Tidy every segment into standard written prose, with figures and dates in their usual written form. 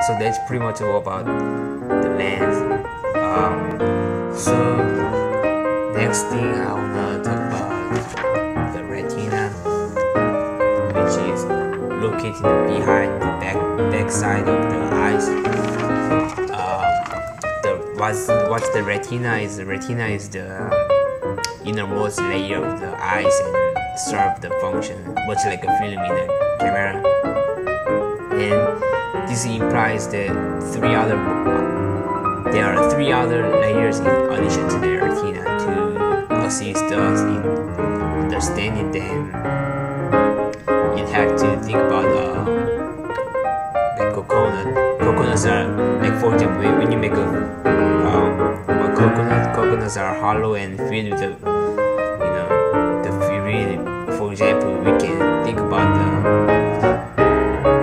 So that's pretty much all about the lens. So next thing I wanna talk about the retina, which is located behind the back side of the eyes. What's the retina is? The retina is the innermost layer of the eyes and serve the function much like a film in a camera. And this implies that there are three other layers in addition to the retina to assist us in understanding them. You have to think about like coconuts are, like for example, when you make a coconuts are hollow and filled with the fluid. For example, we can think about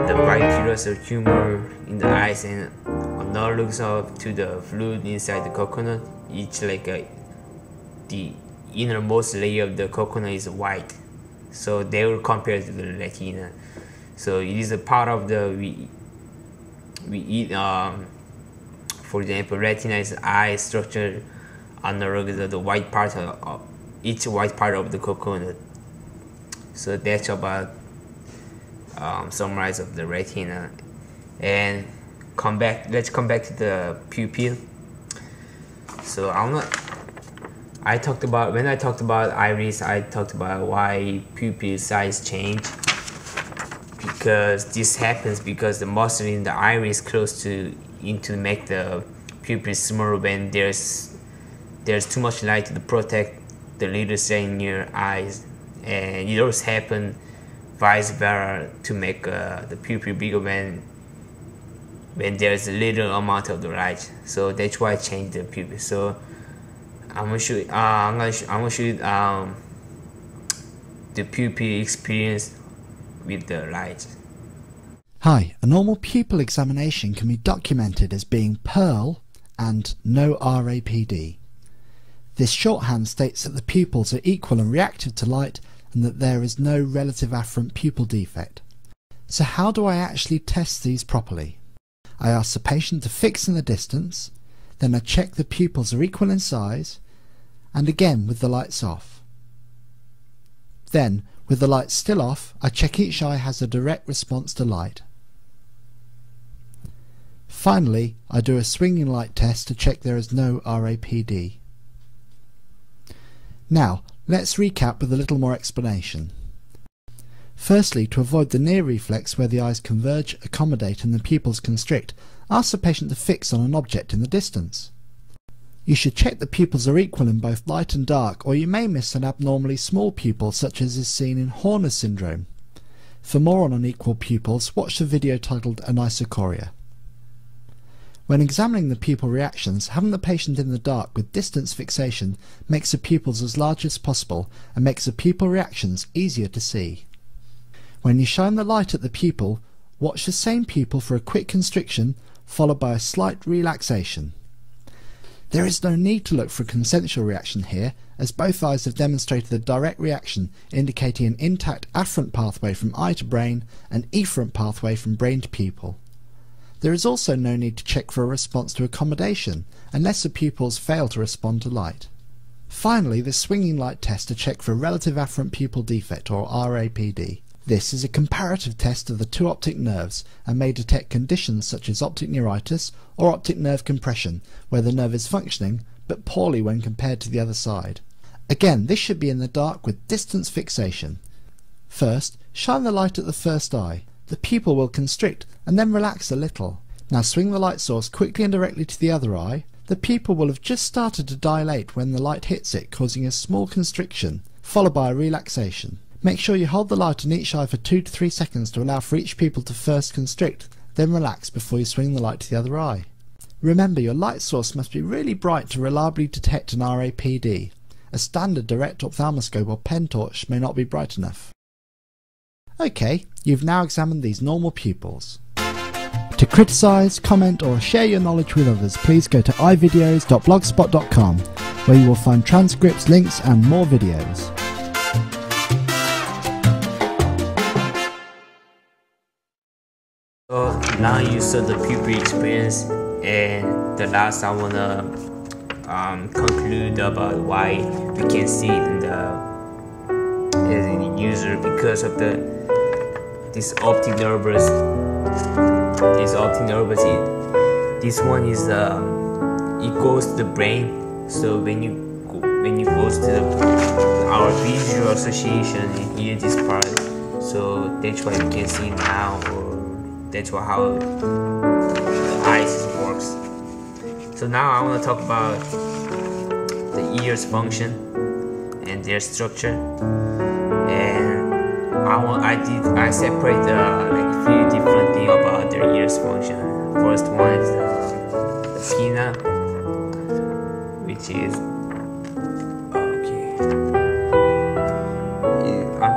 the bright pillars of humor in the eyes, and another looks up to the fluid inside the coconut. Each like the innermost layer of the coconut is white, so they will compare to the retina. So it is a part of the we eat. For example, retina is eye structure analogous the white part of each white part of the coconut. So that's about summarize of the retina. And let's come back to the pupil. So when I talked about iris, I talked about why pupil size change, because this happens because the muscle in the iris close to make the pupil smaller when there's too much light to protect the little cell in your eyes, and it also happens vice versa to make the pupil bigger when there's a little amount of the light. So that's why I changed the pupil. So I'm gonna show you the pupil experience with the light. Hi, a normal pupil examination can be documented as being Pearl and no RAPD. This shorthand states that the pupils are equal and reactive to light and that there is no relative afferent pupil defect. So how do I actually test these properly? I ask the patient to fix in the distance, then I check the pupils are equal in size, and again with the lights off. Then, with the lights still off, I check each eye has a direct response to light. Finally, I do a swinging light test to check there is no RAPD. Now, let's recap with a little more explanation. Firstly, to avoid the near reflex where the eyes converge, accommodate and the pupils constrict, ask the patient to fix on an object in the distance. You should check the pupils are equal in both light and dark, or you may miss an abnormally small pupil such as is seen in Horner's syndrome. For more on unequal pupils, watch the video titled Anisocoria. When examining the pupil reactions, having the patient in the dark with distance fixation makes the pupils as large as possible and makes the pupil reactions easier to see. When you shine the light at the pupil, watch the same pupil for a quick constriction followed by a slight relaxation. There is no need to look for a consensual reaction here, as both eyes have demonstrated a direct reaction indicating an intact afferent pathway from eye to brain and efferent pathway from brain to pupil. There is also no need to check for a response to accommodation unless the pupils fail to respond to light. Finally, the swinging light test to check for relative afferent pupil defect or RAPD. This is a comparative test of the two optic nerves and may detect conditions such as optic neuritis or optic nerve compression where the nerve is functioning but poorly when compared to the other side. Again, this should be in the dark with distance fixation. First, shine the light at the first eye. The pupil will constrict and then relax a little. Now swing the light source quickly and directly to the other eye. The pupil will have just started to dilate when the light hits it, causing a small constriction, followed by a relaxation. Make sure you hold the light on each eye for 2 to 3 seconds to allow for each pupil to first constrict, then relax before you swing the light to the other eye. Remember, your light source must be really bright to reliably detect an RAPD. A standard direct ophthalmoscope or pen torch may not be bright enough. Okay, you've now examined these normal pupils. To criticise, comment or share your knowledge with others, please go to ivideos.blogspot.com where you will find transcripts, links and more videos. So now you saw the pupil experience, and the last I wanna conclude about why we can see it in the user because of this optic nervous. This one is it goes to the brain. So when you goes to our visual association, you hear this part. So that's why you can see now, or that's how the eyes works. So now I want to talk about the ears function and their structure. And I separate like a few different things about their ears function. First one is the pinna, which is I'm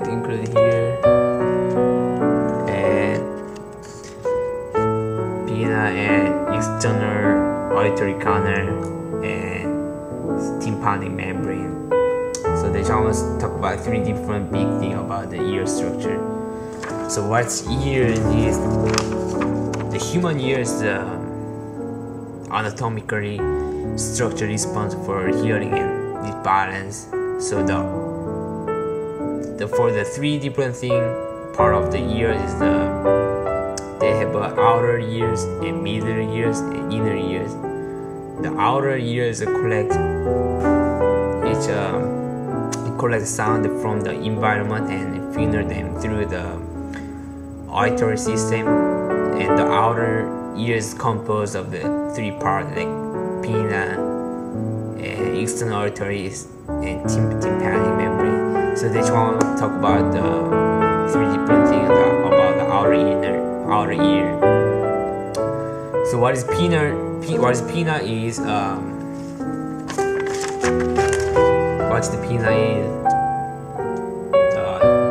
included here, and pinna and external auditory canal and tympanic membrane. So they want to talk about three different big things about the ear structure. So what's ear is the human ear is the anatomically structure responsible for hearing and balance. So for the three different thing part of the ear is they have outer ears and middle ears and inner ears. The outer ears collect sound from the environment and filter them through the auditory system, and the outer ears composed of the three parts like pinna and external auditories and tympanic membrane. So they want to talk about the three different things about the outer ear. So what is pinna? What the pinna is?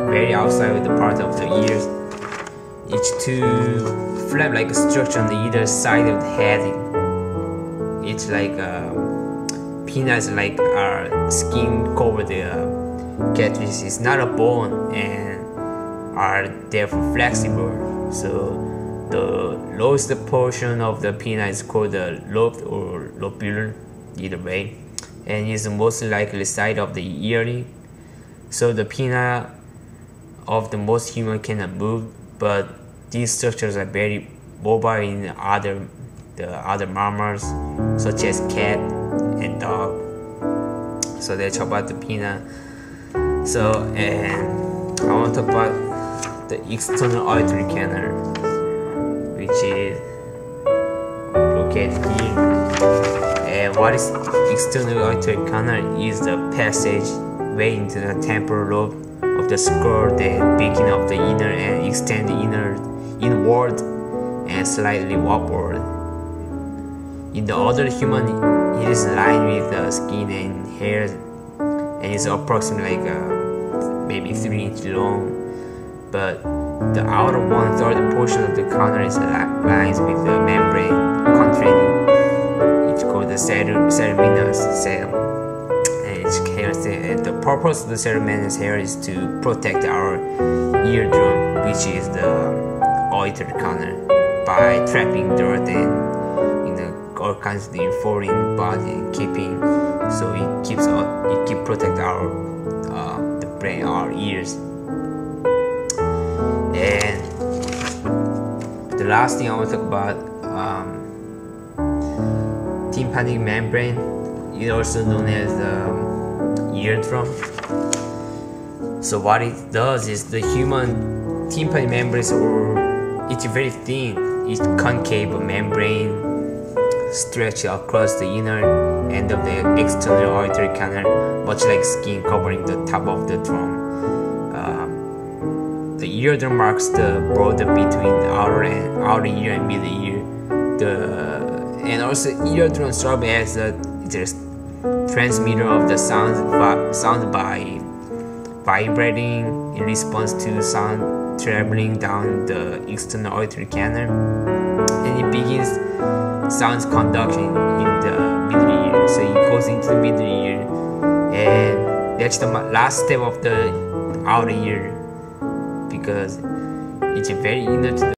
Very outside of the part of the ears. It's two flap like a structure on the either side of the head. It's like pinna is like our skin cover the cartilage. It's not a bone and are therefore flexible. So the lowest portion of the pinna is called the lobe or lobular, either way, and is the most likely side of the earring. So the pinna of the most human cannot move, but these structures are very mobile in the other mammals such as cat and dog. So that's about the pinna. So and I want to talk about the external auditory canal, which is located here. And what is external auditory canal is the passage way into the temporal lobe of the skull that begin of the inner and extend the inward and slightly upward. In the other human, it is lined with the skin and hair, and is approximately like maybe 3 inches long. But the outer 1/3 portion of the canal is lined with the membrane containing. It's called the ceruminous cell. And the purpose of the ceruminous hair is to protect our eardrum, which is the auditory canal, by trapping dirt and all kinds of foreign body keeping. So it protect our the brain, our ears. And the last thing I want to talk about, tympanic membrane, is also known as eardrum. So what it does is the human tympanic membrane, it's very thin. It's concave membrane stretched across the inner end of the external auditory canal, much like skin covering the top of the drum. The eardrum marks the border between outer ear and middle ear. And also eardrum serves as a transmitter of the sound by vibrating in response to sound traveling down the external auditory canal, and it begins sound conduction in the middle ear. So it goes into the middle ear, and that's the last step of the outer ear, because it's very inner to the